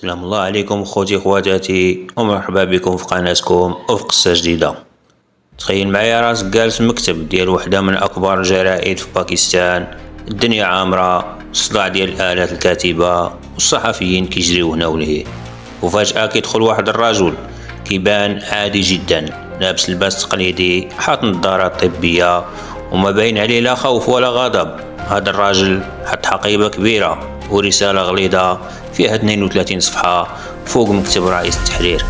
سلام الله عليكم خوتي خواتاتي ومرحبا بكم في قناتكم وفي قصة جديدة. تخيل معايا راسك جالس في مكتب ديال وحدة من أكبر الجرائد في باكستان. الدنيا عامرة، الصداع ديال الآلات الكاتبة والصحفيين كيجريو هنا ولهيه، وفجأة كيدخل واحد الرجل كيبان عادي جدا، لابس لباس تقليدي، حاط نظارات طبية وما باين عليه لا خوف ولا غضب. هذا الراجل حط حقيبة كبيرة ورسالة غليظة فيها 32 صفحة فوق مكتب رئيس التحرير،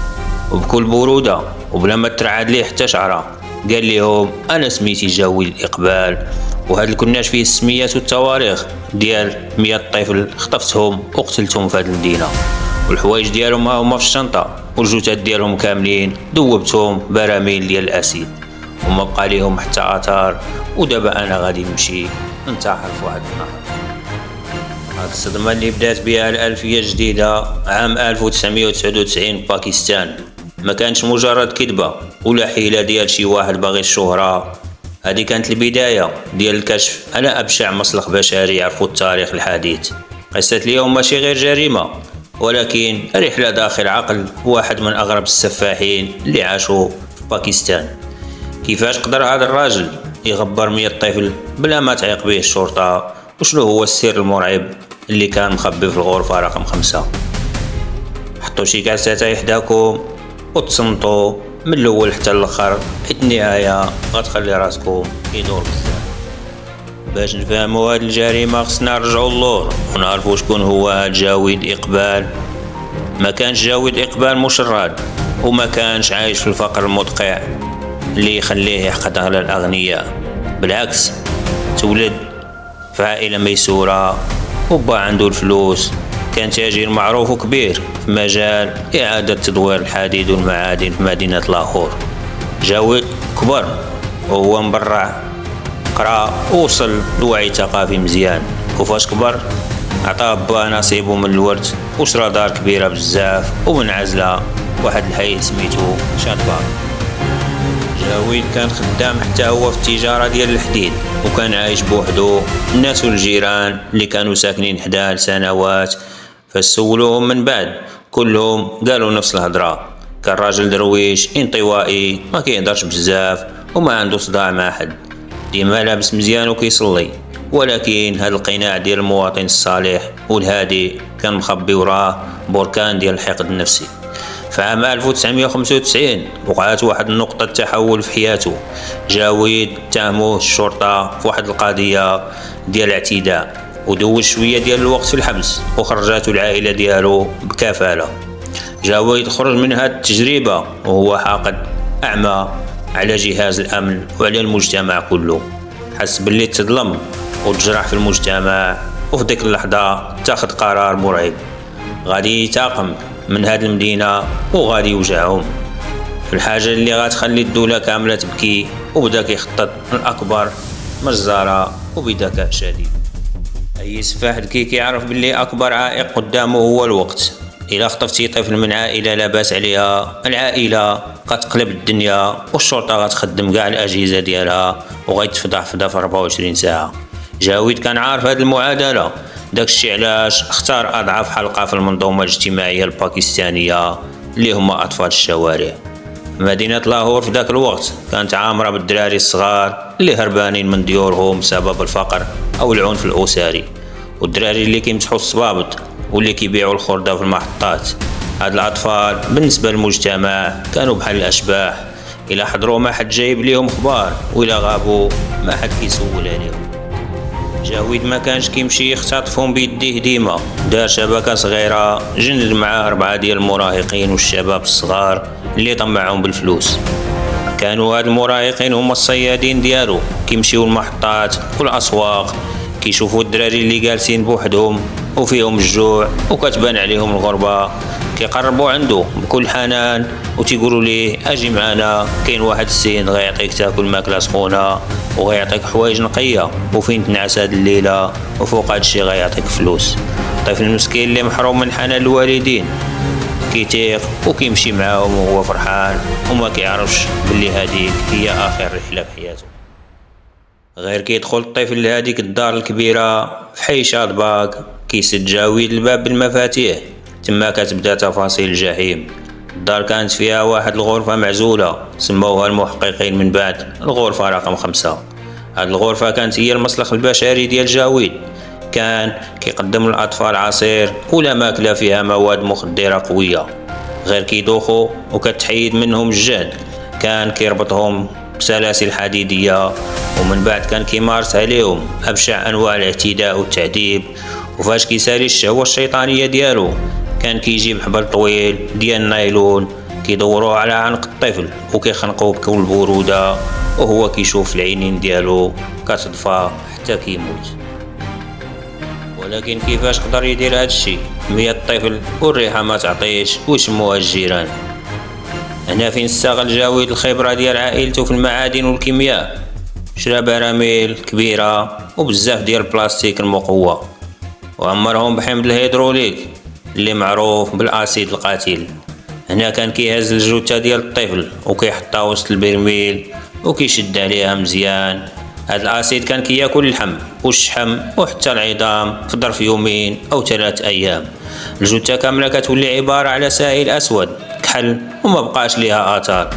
وبكل برودة وبلا ما ترعد ليه حتى شعرة قال لهم أنا سميتي جاويد الإقبال، وهذا الكناش فيه السميات والتواريخ ديال 100 طفل خطفتهم وقتلتهم في هذه المدينة، والحوايج ديالهم ها هما في الشنطة، والجثث ديالهم كاملين ذوبتهم براميل ديال الأسيد وما بقى ليهم حتى أثر. ودابا أنا غادي نمشي ننتحر في واحد النهر. هاد الصدمة اللي بدات بها الألفية الجديدة عام 1999 باكستان ما كانش مجرد كذبة ولا حيلة ديال شي واحد باغي الشهرة، هذه كانت البداية ديال الكشف على أبشع مسلخ بشري يعرفوا التاريخ الحديث. قصة اليوم ماشي غير جريمة، ولكن رحلة داخل عقل واحد من أغرب السفاحين اللي عاشوا في باكستان. كيفاش قدر هذا الراجل يغبر 100 طفل بلا ما تعيق به الشرطة؟ وشنو هو السر المرعب اللي كان مخبي في الغرفة رقم 5؟ حطوا شي كاسات يحداكم وتصنتوا من الاول حتى الاخر، حيت النهاية غتخلي راسكم يدور بزاف. باش نفهموا هاد الجريمة خصنا نرجعوا اللور ونعرفوا شكون هو هاد جاويد إقبال. ما كانش جاويد إقبال مشرد، وما كانش عايش في الفقر المدقع اللي يخليه يحقد على الأغنياء. بالعكس، تولد في عائلة ميسورة وبا عنده الفلوس، كان تاجر معروف وكبير في مجال إعادة تدوير الحديد والمعادن في مدينة لاهور. جاويد كبر وهو مبرع، قرا ووصل لوعي ثقافي مزيان، وفاش كبر عطاه با نصيبه من الورث وشرا دار كبيرة بزاف ومنعزلة واحد الحي سميتو شاتبار. جاويد كان خدام حتى هو في التجارة ديال الحديد، وكان عايش بوحدو. الناس والجيران اللي كانوا ساكنين حداه لسنوات فسولوهم من بعد كلهم قالوا نفس الهضرة، كان راجل درويش انطوائي ما كيهدرش بزاف وما عنده صداع مع حد، ديما لابس مزيان وكيصلي، ولكن هذا القناع ديال المواطن الصالح والهادي كان مخبي وراه بركان ديال الحقد النفسي. في عام 1995 وقعت واحد النقطة تحول في حياته. جاويد اتهموه الشرطة في واحد القضية ديال اعتداء، ودوز شوية ديال الوقت في الحبس وخرجته العائلة ديالو بكفالة. جاويد خرج من هاد التجربة وهو حاقد أعمى على جهاز الأمن وعلى المجتمع كله، حس باللي تظلم وتجرح في المجتمع، وفي ديك اللحظة تاخد قرار مرعب، غادي يتاقم من هاد المدينة وغادي يوجعهم في الحاجة اللي غتخلي الدولة كاملة تبكي. وبدا كيخطط لأكبر مجزرة وبذكاء شديد. أي سفاح ذكي كيعرف باللي أكبر عائق قدامه هو الوقت. إلا خطفتي طفل من عائلة لاباس عليها، العائلة غتقلب الدنيا والشرطة غتخدم كاع الأجهزة ديالها وغيتفضح في 24 ساعة. جاويد كان عارف هاد المعادلة، داكشي علاش اختار أضعف حلقة في المنظومة الاجتماعية الباكستانية اللي هما أطفال الشوارع. مدينة لاهور في ذاك الوقت كانت عامرة بالدراري الصغار اللي هربانين من ديورهم بسبب الفقر أو العنف الأسري، والدراري اللي كيمسحوا الصبابط واللي كيبيعوا الخردة في المحطات. هاد الأطفال بالنسبة للمجتمع كانوا بحال الأشباح، إلا حضروا ما حد جايب ليهم خبار، وإلا غابوا ما حد كيسول عليهم. جاويد ما كانش كيمشي يختطفهم بيديه ديما، دار شبكة صغيرة جند معاه 4 ديال المراهقين والشباب الصغار اللي طمعهم بالفلوس. كانوا هاد المراهقين هما الصيادين ديالو، كيمشيو المحطات والأسواق كيشوفوا الدراري اللي جالسين بوحدهم وفيهم الجوع وكتبان عليهم الغربة، كيقربوا عنده بكل حنان وتيقولوا ليه اجي معنا، كاين واحد السيد غيعطيك تاكل ماكله سخونه وغيعطيك حوايج نقيه وفين تنعس هاد الليله، وفوق هادشي غيعطيك فلوس. الطفل المسكين اللي محروم من حنان الوالدين كيتيق وكيمشي معاهم وهو فرحان وما كيعرفش باللي هذيك هي اخر رحله في حياته. غير كيدخل الطفل لهاديك الدار الكبيره في حي شادباغ كيسد جاويد الباب بالمفاتيح تما كتبدا تفاصيل الجحيم. الدار كانت فيها واحد الغرفة معزولة سموها المحققين من بعد الغرفة رقم 5. هاد الغرفة كانت هي المسلخ البشري ديال جاويد. كان كيقدم للأطفال عصير ولا ماكلة فيها مواد مخدرة قوية غير كيدوخو، وكتحيد منهم الجهد. كان كيربطهم بسلاسل حديدية، ومن بعد كان كيمارس عليهم أبشع أنواع الاعتداء والتعذيب. وفاش كيسالي الشهوة الشيطانية ديالو كان كيجيب حبل طويل ديال النايلون كيدوروه على عنق الطفل وكيخنقوه بكل برودة، وهو كيشوف العينين ديالو كتطفى حتى كيموت. ولكن كيفاش قدر يدير هادشي؟ مية الطفل والريحة ما تعطيش ويشموها الجيران. هنا فين استغل جاويد الخبرة ديال عائلته في المعادن والكيمياء. شرا براميل كبيرة وبزاف ديال البلاستيك المقوى وعمرهم بحمض الهيدروليك اللي معروف بالاسيد القاتل. هنا كان كيهز الجثة ديال الطفل وكيحطها وسط البرميل وكيشد عليها مزيان. هاد الاسيد كان كياكل اللحم والشحم وحتى العظام في ظرف يومين او 3 ايام. الجثة كاملة كتولي عبارة على سائل اسود كحل وما بقاش ليها اثار.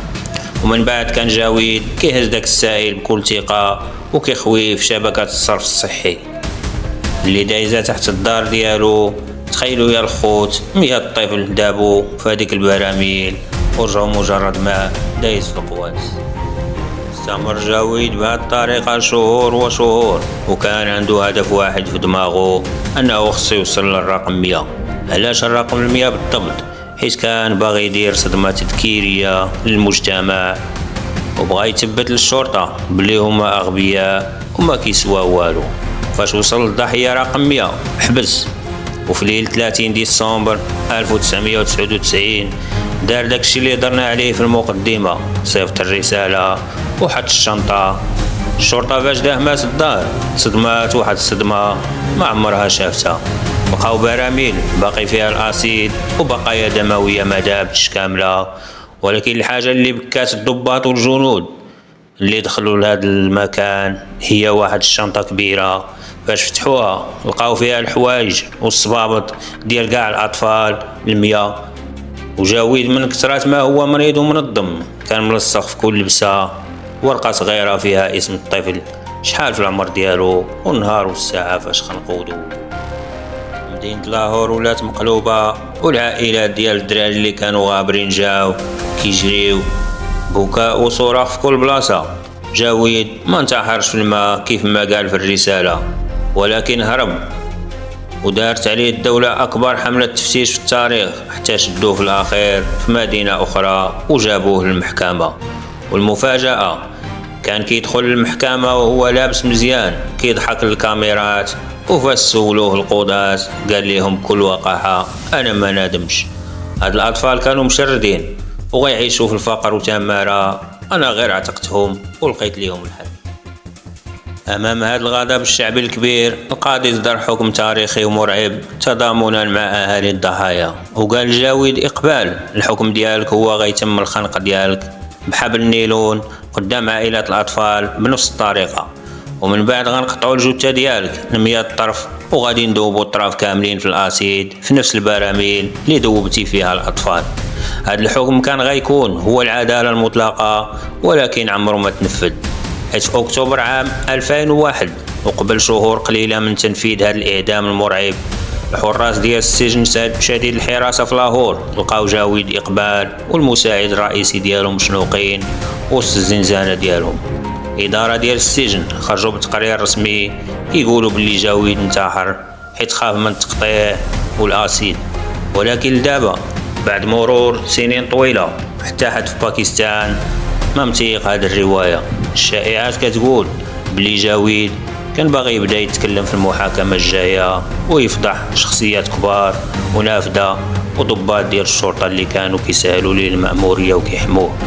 ومن بعد كان جاويد كيهز داك السائل بكل ثقة وكيخويه في شبكة الصرف الصحي اللي دايزة تحت الدار ديالو. تخيلوا يا الخوت 100 طفل دابوا في هذيك البراميل ورجعوا مجرد ماء دايز في القواس. استمر جاويد بهذه الطريقة شهور وشهور، وكان عنده هدف واحد في دماغه، أنه خصو يوصل للرقم 100. علاش الرقم 100 بالضبط؟ حيث كان باغي يدير صدمة تذكيرية للمجتمع وبغى يثبت للشرطة بلي هما أغبياء وما كيسوا والو. فاش وصل الضحية رقم 100 حبس، وفي ليلة 30 ديسمبر 1999 دار داكشي اللي درنا عليه في المقدمة، صيفط الرسالة وحط الشنطة. الشرطة فاش داهمات الدار صدمات واحد الصدمة ما عمرها شافتها. بقاو براميل باقي فيها الاسيد وبقايا دموية ما دابتش كاملة. ولكن الحاجة اللي بكات الضباط والجنود اللي دخلوا لهذا المكان هي واحد الشنطة كبيرة. فاش فتحوها لقاو فيها الحوايج والصبابط ديال كاع الاطفال 100. وجاويد من كثرات ما هو مريض ومنظم كان ملصق في كل لبسة ورقة صغيرة فيها اسم الطفل، شحال في العمر ديالو والنهار والساعة فاش خنقودو. مدينة لاهور ولات مقلوبة، والعائلات ديال الدراري اللي كانوا غابرين جاو كيجريو، بكاء وصراخ في كل بلاصة. جاويد ما انتحرش في الماء كيف ما قال في الرسالة، ولكن هرب ودارت عليه الدولة أكبر حملة تفتيش في التاريخ حتى شدوه في الأخير في مدينة أخرى وجابوه للمحكمة. والمفاجأة كان كيدخل المحكمة وهو لابس مزيان كيضحك للكاميرات. وفاش سولوه القضاة قال لهم بكل وقاحة أنا ما نادمش، هاد الأطفال كانوا مشردين وغيعيشوا في الفقر وتمارة، أنا غير عتقتهم ولقيت ليهم الحل. أمام هذا الغضب الشعبي الكبير القاضي صدر حكم تاريخي ومرعب تضامنا مع أهالي الضحايا، وقال جاويد إقبال الحكم ديالك هو غيتم الخنق ديالك بحبل النيلون قدام عائلة الأطفال بنفس الطريقة، ومن بعد غنقطعوا الجثة ديالك 100 طرف وغادي ندوبوا الطرف كاملين في الأسيد في نفس البراميل اللي دوبتي فيها الأطفال. هذا الحكم كان غيكون هو العدالة المطلقة، ولكن عمره ما تنفذ، حيث في أكتوبر عام 2001 وقبل شهور قليلة من تنفيذ هذا الإعدام المرعب الحراس ديال السجن شديد الحراسة في لاهور لقاو جاويد إقبال والمساعد الرئيسي ديالهم مشنوقين وسط الزنزانة ديالهم. إدارة ديال السجن خرجوا بتقرير رسمي كيقولوا باللي جاويد انتحر حيت خاف من التقطيع والأسيد. ولكن دابا بعد مرور سنين طويلة حتى حد في باكستان ما متيق هذه الرواية. الشائعات كتقول بلي جاويد كان باغي يبدا يتكلم في المحاكمة الجاية ويفضح شخصيات كبار ونافذة وضباط ديال الشرطة اللي كانوا كيسهلوا ليه المأمورية وكيحموه،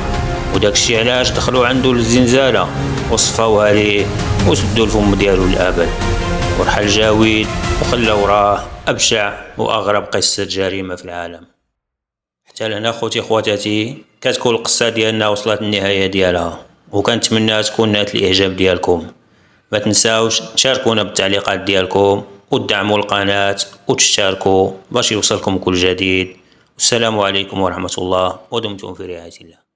وداكشي علاش دخلوا عنده للزنزانة وصفاوها ليه وسدوا الفم ديالو للأبد. ورحل جاويد وخلى وراه أبشع وأغرب قصة جريمة في العالم. حتى لهنا خوتي خواتاتي كتكون القصة ديالنا وصلت النهاية ديالها، وكنتمنى تكون نالت الإعجاب ديالكم. ما تنساوش تشاركونا بالتعليقات ديالكم وتدعموا القناة وتشتركوا باش يوصلكم كل جديد. والسلام عليكم ورحمة الله، ودمتم في رعاية الله.